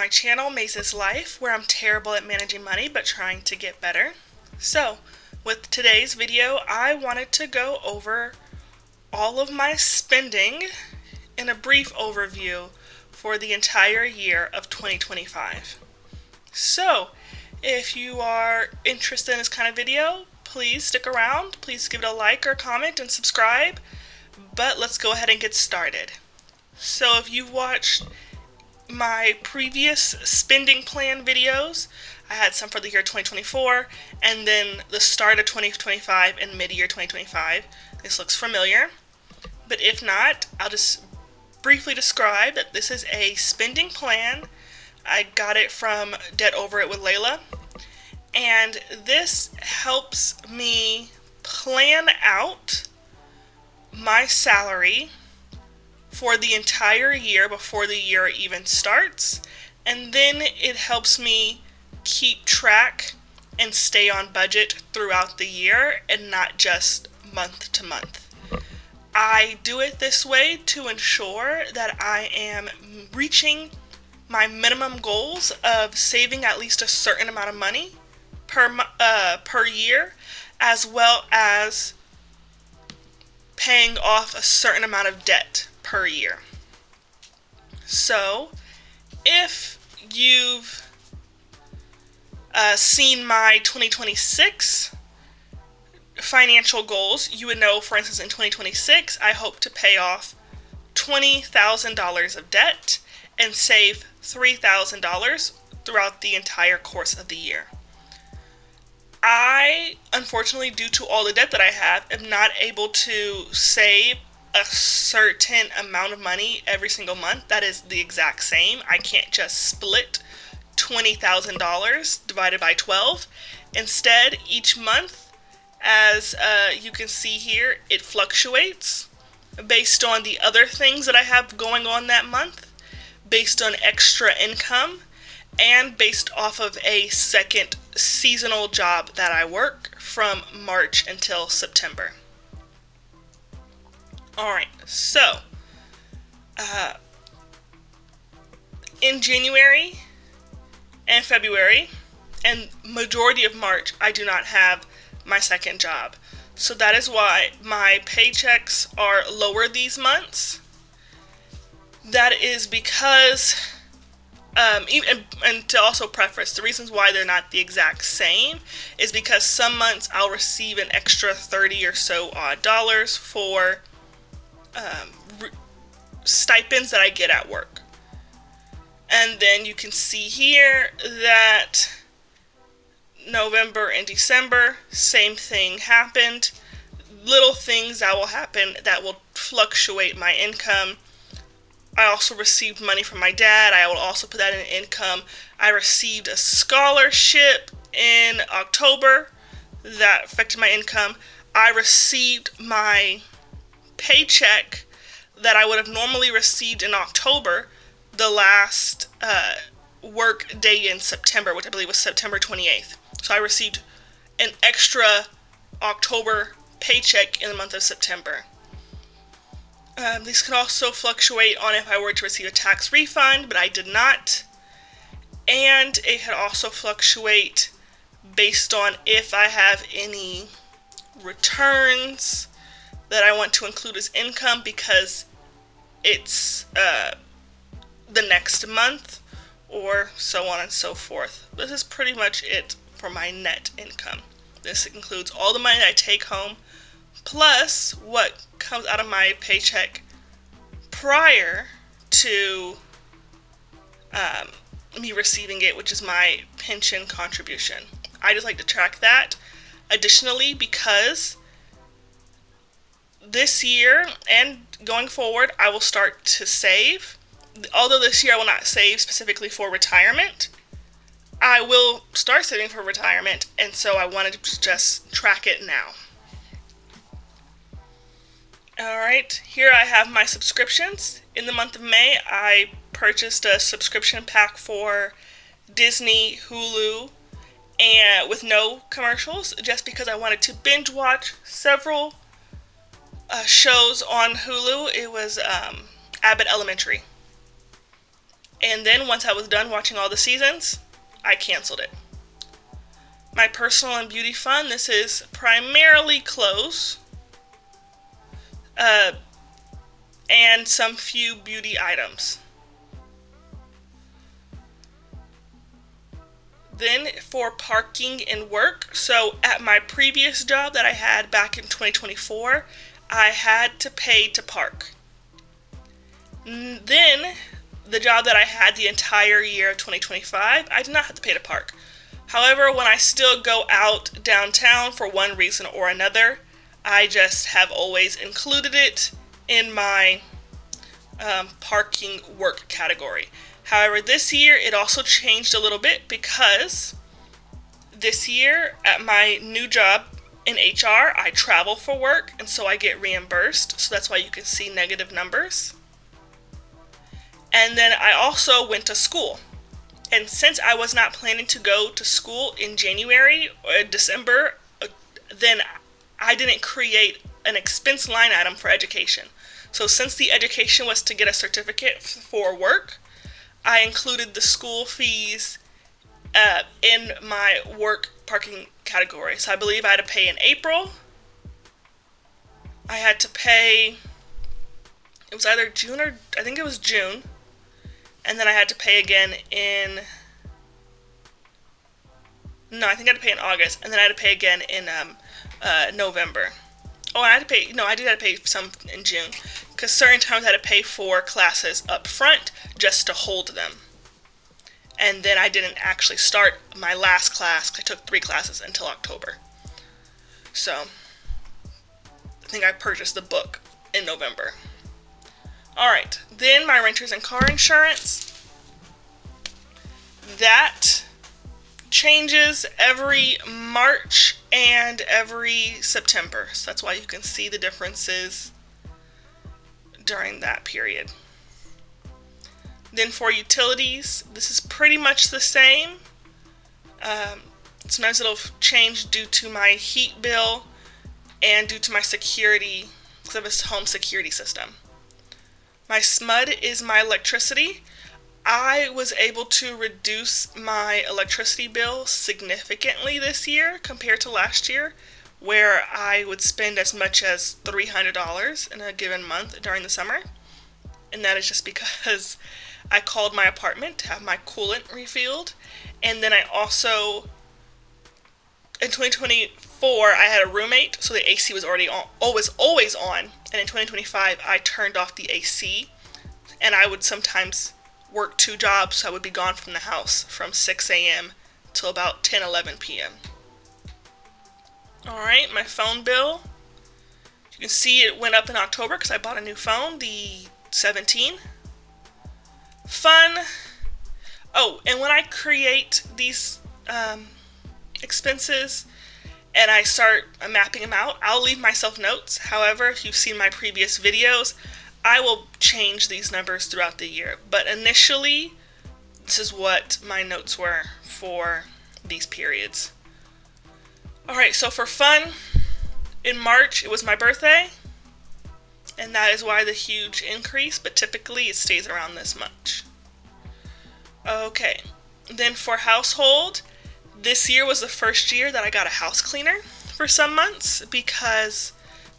my channel, Maze's Life, where I'm terrible at managing money but trying to get better. So, with today's video, I wanted to go over all of my spending in a brief overview for the entire year of 2025. So, if you are interested in this kind of video, please stick around. Please give it a like or comment and subscribe. But let's go ahead and get started. So if you've watched my previous spending plan videos, I had some for the year 2024 and then the start of 2025 and mid-year 2025. This looks familiar. But if not, I'll just briefly describe that this is a spending plan. I got it from Debt Over It with Layla. And this helps me plan out my salary for the entire year before the year even starts, and then it helps me keep track and stay on budget throughout the year and not just month to month. I do it this way to ensure that I am reaching my minimum goals of saving at least a certain amount of money per year, as well as paying off a certain amount of debt per year. So, if you've seen my 2026 financial goals, you would know, for instance, in 2026, I hope to pay off $20,000 of debt and save $3,000 throughout the entire course of the year. I, unfortunately, due to all the debt that I have, am not able to save a certain amount of money every single month that is the exact same. I can't just split $20,000 divided by 12. Instead, each month, as you can see here, it fluctuates based on the other things that I have going on that month, based on extra income, and based off of a second seasonal job that I work from March until September. Alright, so in January and February and majority of March, I do not have my second job. So that is why my paychecks are lower these months. That is because and to also preface, the reasons why they're not the exact same is because some months I'll receive an extra $30 or so odd dollars for stipends that I get at work. And then you can see here that November and December, same thing happened. Little things that will happen that will fluctuate my income. I also received money from my dad. I will also put that in income. I received a scholarship in October that affected my income. I received my paycheck that I would have normally received in October, the last work day in September, which I believe was September 28th. So I received an extra October paycheck in the month of September. These can also fluctuate on if I were to receive a tax refund, but I did not. And it could also fluctuate based on if I have any returns that I want to include as income because it's the next month, or so on and so forth. This is pretty much it for my net income. This includes all the money that I take home, plus what comes out of my paycheck prior to me receiving it, which is my pension contribution. I just like to track that. Additionally, because this year and going forward, I will start to save. Although this year I will not save specifically for retirement, I will start saving for retirement, and so I wanted to just track it now. Alright, here I have my subscriptions. In the month of May, I purchased a subscription pack for Disney, Hulu, and with no commercials, just because I wanted to binge watch several shows on Hulu. It was Abbott Elementary. And then once I was done watching all the seasons, I canceled it. My personal and beauty fund, this is primarily clothes and some few beauty items. Then for parking and work, so at my previous job that I had back in 2024, I had to pay to park. Then the job that I had the entire year of 2025, I did not have to pay to park. However, when I still go out downtown for one reason or another, I just have always included it in my parking work category. However, this year it also changed a little bit because this year at my new job in HR, I travel for work and so I get reimbursed. So that's why you can see negative numbers. And then I also went to school. And since I was not planning to go to school in January or December, then I didn't create an expense line item for education. So since the education was to get a certificate for work, I included the school fees in my work parking category. So I believe I had to pay in April. I had to pay, it was either June or, I think it was June. And then I had to pay again in, no, I think I had to pay in August. And then I had to pay again in November. Oh, I had to pay, no, I did have to pay some in June. Because certain times I had to pay for classes up front just to hold them. And then I didn't actually start my last class. I took 3 classes until October. So, I think I purchased the book in November. Alright, then my renters and car insurance. That changes every March and every September. So that's why you can see the differences during that period. Then for utilities, this is pretty much the same. Sometimes it'll change due to my heat bill and due to my security, because I have a home security system. My SMUD is my electricity. I was able to reduce my electricity bill significantly this year compared to last year, where I would spend as much as $300 in a given month during the summer. And that is just because I called my apartment to have my coolant refilled. And then I also, in 2024, I had a roommate, so the AC was already on, always on. And in 2025, I turned off the AC. And I would sometimes work 2 jobs, so I would be gone from the house from 6 a.m. till about 10, 11 p.m. Alright, my phone bill. You can see it went up in October because I bought a new phone, the 17. Fun. Oh, and when I create these expenses and I start mapping them out, I'll leave myself notes. However, if you've seen my previous videos, I will change these numbers throughout the year. But initially, this is what my notes were for these periods. Alright, so for fun, in March it was my birthday, and that is why the huge increase, but typically it stays around this much. Okay, then for household, this year was the first year that I got a house cleaner for some months because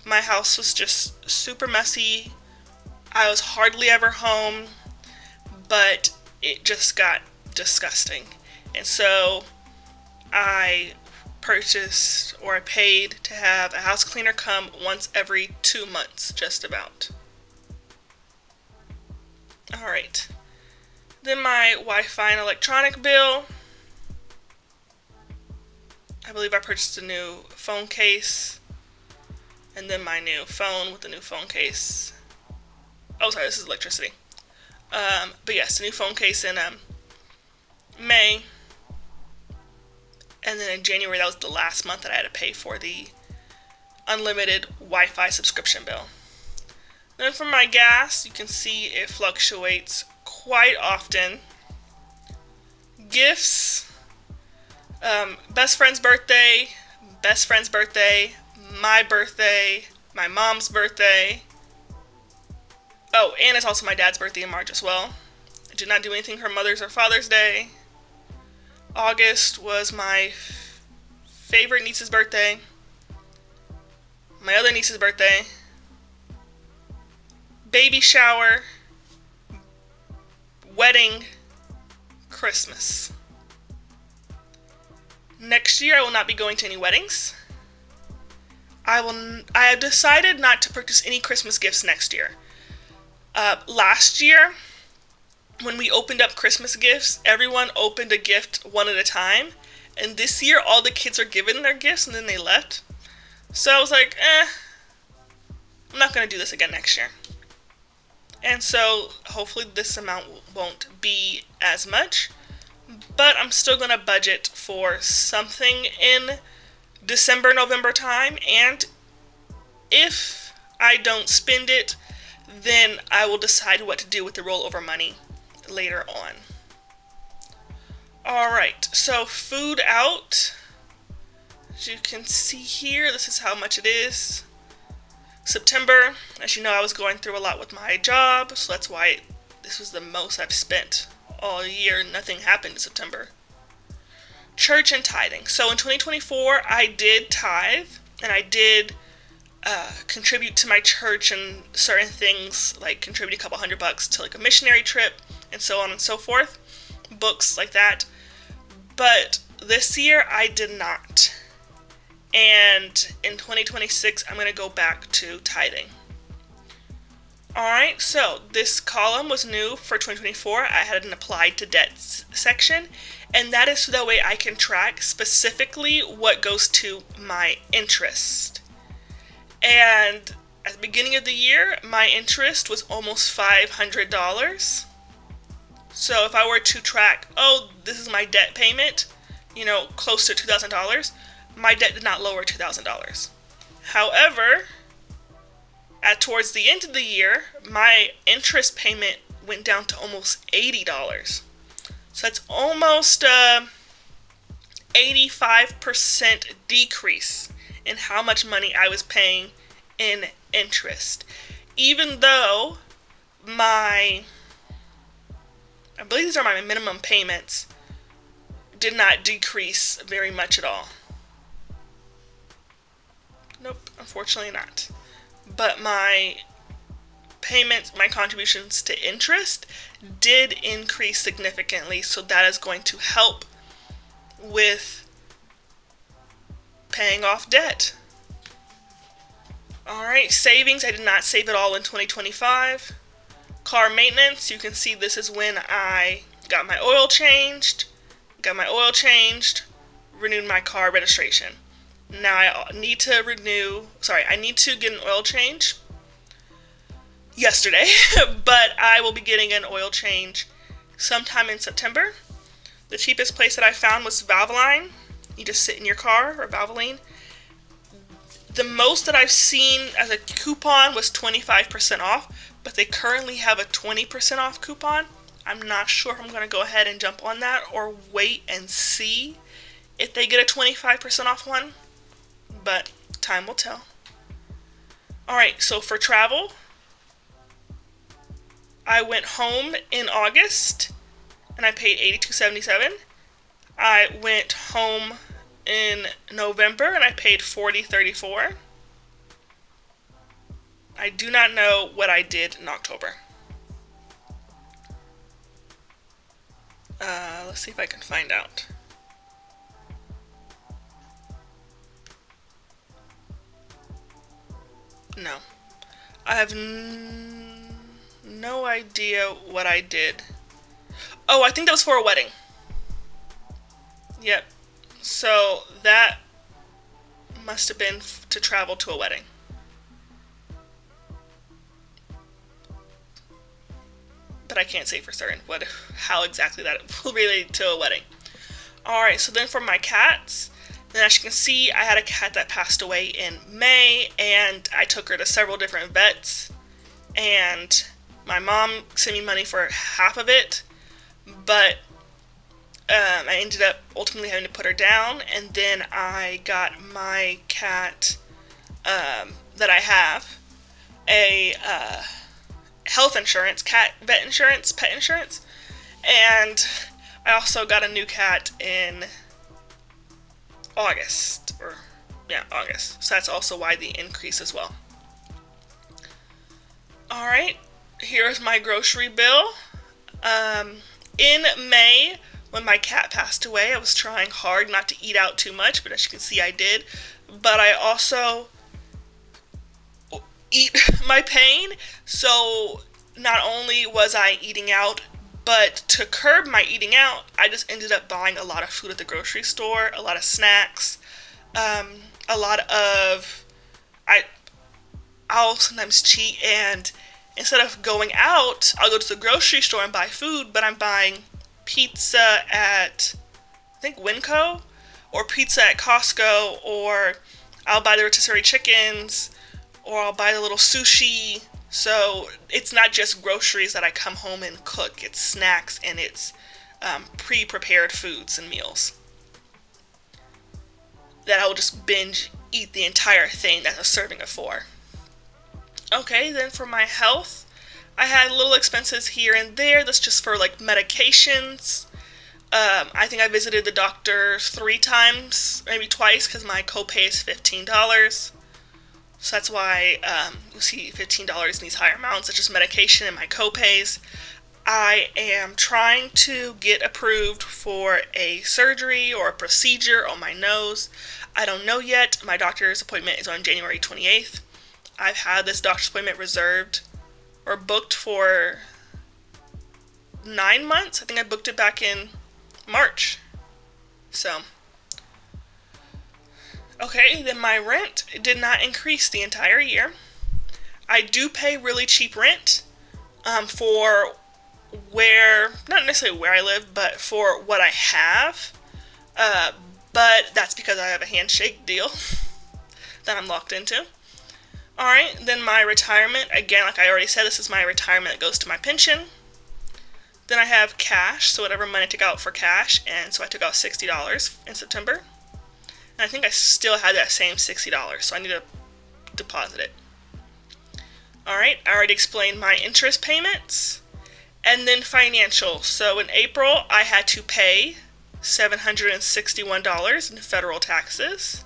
my house was just super messy. I was hardly ever home, but it just got disgusting. And so I purchased or I paid to have a house cleaner come once every 2 months, just about. Alright. Then my Wi-Fi and electronic bill. I believe I purchased a new phone case. And then my new phone with the new phone case. Oh, sorry, this is electricity. But yes, a new phone case in May. And then in January, that was the last month that I had to pay for the unlimited Wi-Fi subscription bill. Then for my gas, you can see it fluctuates quite often. Gifts, best friend's birthday, my birthday, my mom's birthday. Oh, and it's also my dad's birthday in March as well. did not do anything for Mother's or Father's Day. August was my favorite niece's birthday. My other niece's birthday. Baby shower. Wedding. Christmas. Next year I will not be going to any weddings. I have decided not to purchase any Christmas gifts next year. Last year, when we opened up Christmas gifts, everyone opened a gift one at a time. And this year, all the kids are given their gifts and then they left. So I was like, I'm not going to do this again next year. And so hopefully this amount won't be as much. But I'm still going to budget for something in December, November time. And if I don't spend it, then I will decide what to do with the rollover money later on. Alright, so food out. As you can see here, this is how much it is. September, as you know, I was going through a lot with my job, so that's why this was the most I've spent all year. Nothing happened in September. Church and tithing. So in 2024, I did tithe, and I did contribute to my church and certain things, like contribute a couple $100 to like a missionary trip and so on and so forth, books like that. But this year I did not, and in 2026 I'm going to go back to tithing. Alright, so this column was new for 2024. I had an applied to debts section, and that is so that way I can track specifically what goes to my interest. And at the beginning of the year, my interest was almost $500. So if I were to track, this is my debt payment, close to $2,000, my debt did not lower $2,000. However, towards the end of the year, my interest payment went down to almost $80. So that's almost 85% decrease in how much money I was paying in interest. Even though I believe these are my minimum payments, did not decrease very much at all. Nope, unfortunately not. But my payments, my contributions to interest did increase significantly, so that is going to help with paying off debt. Alright, savings, I did not save it all in 2025. Car maintenance, you can see this is when I got my oil changed, renewed my car registration. Now I need to get an oil change yesterday, but I will be getting an oil change sometime in September. The cheapest place that I found was Valvoline. You just sit in your car, or Valvoline. The most that I've seen as a coupon was 25% off, but they currently have a 20% off coupon. I'm not sure if I'm going to go ahead and jump on that or wait and see if they get a 25% off one, but time will tell. Alright, so for travel, I went home in August and I paid $82.77. I went home in November and I paid $40.34. I do not know what I did in October. Let's see if I can find out. No. I have no idea what I did. Oh, I think that was for a wedding. Yep. So that must have been to travel to a wedding. But I can't say for certain how exactly that will relate to a wedding. Alright, so then for my cats, then as you can see, I had a cat that passed away in May, and I took her to several different vets, and my mom sent me money for half of it, but I ended up ultimately having to put her down, and then I got my cat that I have a health insurance, cat vet insurance, pet insurance. And I also got a new cat in August. August. So that's also why the increase as well. Alright, here's my grocery bill. In May, when my cat passed away, I was trying hard not to eat out too much, but as you can see, I did. But I also eat my pain, so not only was I eating out, but to curb my eating out, I just ended up buying a lot of food at the grocery store, a lot of snacks, a lot of, I'll sometimes cheat, and instead of going out, I'll go to the grocery store and buy food, but I'm buying pizza at, I think, Winco, or pizza at Costco, or I'll buy the rotisserie chickens, or I'll buy the little sushi. So it's not just groceries that I come home and cook, it's snacks and it's pre-prepared foods and meals that I will just binge eat the entire thing that's a serving of 4. Okay, then for my health, I had little expenses here and there. That's just for like medications. I think I visited the doctor 3 times, maybe twice, because my copay is $15. So that's why you see $15 in these higher amounts. It's just medication and my copays. I am trying to get approved for a surgery or a procedure on my nose. I don't know yet. My doctor's appointment is on January 28th. I've had this doctor's appointment reserved or booked for 9 months. I think I booked it back in March. So, okay, then my rent did not increase the entire year. I do pay really cheap rent for not necessarily where I live, but for what I have. But that's because I have a handshake deal that I'm locked into. Alright, then my retirement, again, like I already said, this is my retirement that goes to my pension. Then I have cash, so whatever money I took out for cash, and so I took out $60 in September. And I think I still had that same $60, so I need to deposit it. Alright, I already explained my interest payments. And then financial. So in April, I had to pay $761 in federal taxes.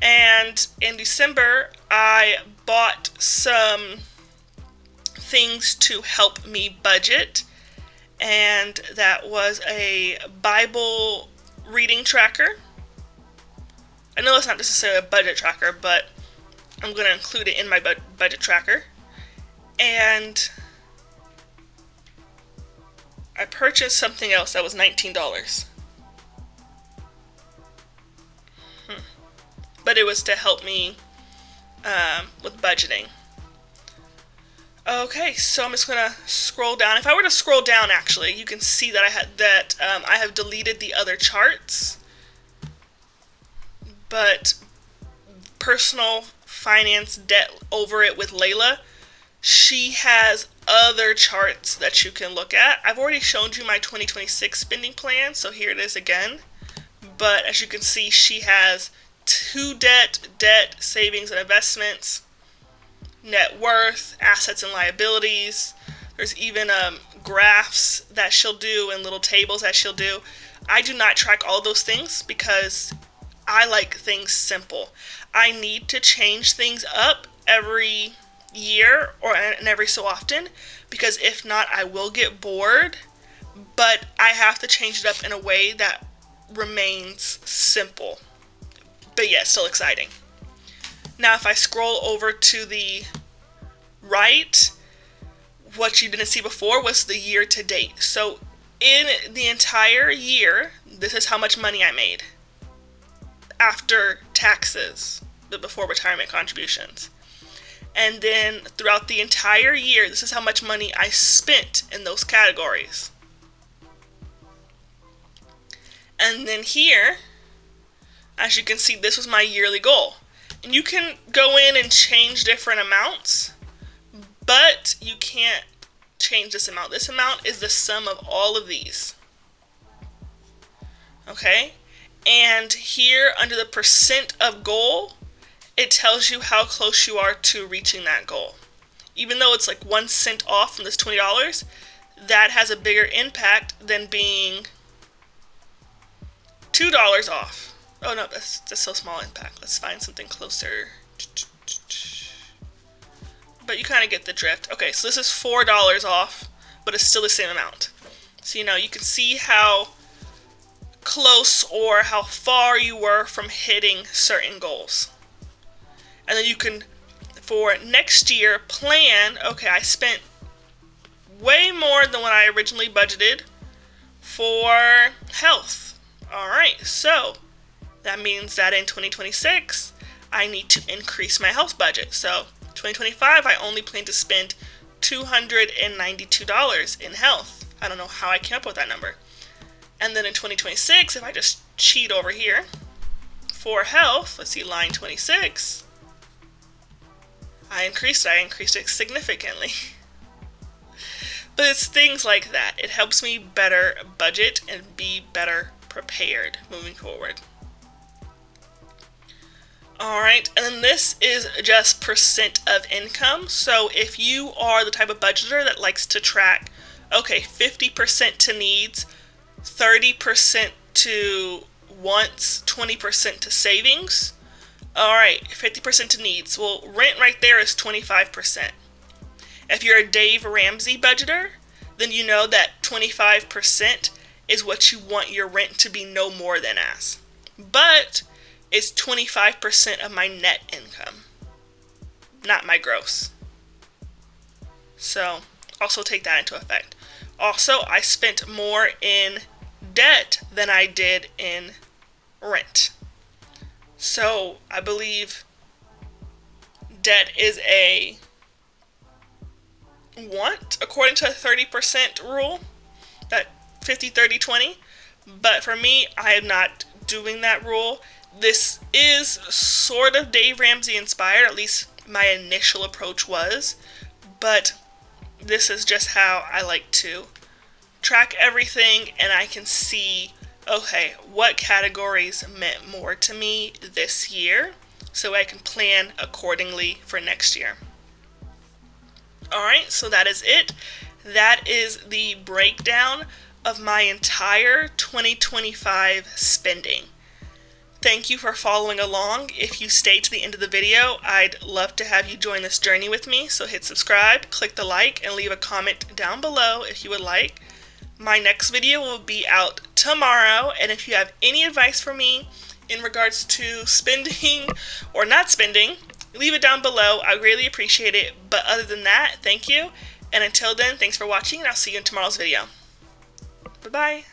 And in December, I bought some things to help me budget. And that was a Bible reading tracker. I know it's not necessarily a budget tracker, but I'm going to include it in my budget tracker. And I purchased something else that was $19. But it was to help me with budgeting. Okay, so I'm just gonna scroll down. If I were to scroll down, actually, you can see that I have deleted the other charts. But personal finance debt over it with Layla, she has other charts that you can look at. I've already shown you my 2026 spending plan, so here it is again. But as you can see, she has debt, savings and investments, net worth, assets and liabilities. There's even graphs that she'll do and little tables that she'll do. I do not track all of those things because I like things simple. I need to change things up every year and every so often, because if not, I will get bored. But I have to change it up in a way that remains simple, but yet still exciting. Now, if I scroll over to the right, what you didn't see before was the year to date. So in the entire year, this is how much money I made after taxes, but before retirement contributions. And then throughout the entire year, this is how much money I spent in those categories. And then here, as you can see, this was my yearly goal. And you can go in and change different amounts, but you can't change this amount. This amount is the sum of all of these. Okay? And here, under the percent of goal, it tells you how close you are to reaching that goal. Even though it's like 1 cent off from this $20, that has a bigger impact than being $2 off. Oh no, that's so small impact. Let's find something closer. But you kind of get the drift. Okay, so this is $4 off, but it's still the same amount. So you can see how close or how far you were from hitting certain goals. And then you can, for next year, plan, okay, I spent way more than what I originally budgeted for health. Alright, so that means that in 2026, I need to increase my health budget. So 2025, I only plan to spend $292 in health. I don't know how I came up with that number. And then in 2026, if I just cheat over here, for health, let's see, line 26, I increased it significantly. But it's things like that. It helps me better budget and be better prepared moving forward. Alright, and then this is just percent of income. So if you are the type of budgeter that likes to track, okay, 50% to needs, 30% to wants, 20% to savings. Alright, 50% to needs. Well, rent right there is 25%. If you're a Dave Ramsey budgeter, then you know that 25% is what you want your rent to be no more than as. But it's 25% of my net income, not my gross. So also take that into effect. Also, I spent more in debt than I did in rent. So I believe debt is a want according to a 30% rule, that 50, 30, 20. But for me, I am not doing that rule. This is sort of Dave Ramsey inspired, at least my initial approach was, but this is just how I like to track everything, and I can see, okay, what categories meant more to me this year, so I can plan accordingly for next year. Alright, so that is it. That is the breakdown of my entire 2025 spending. Thank you for following along. If you stayed to the end of the video, I'd love to have you join this journey with me. So hit subscribe, click the like, and leave a comment down below if you would like. My next video will be out tomorrow, and if you have any advice for me in regards to spending or not spending, leave it down below. I really appreciate it. But other than that, thank you. And until then, thanks for watching, and I'll see you in tomorrow's video. Bye-bye.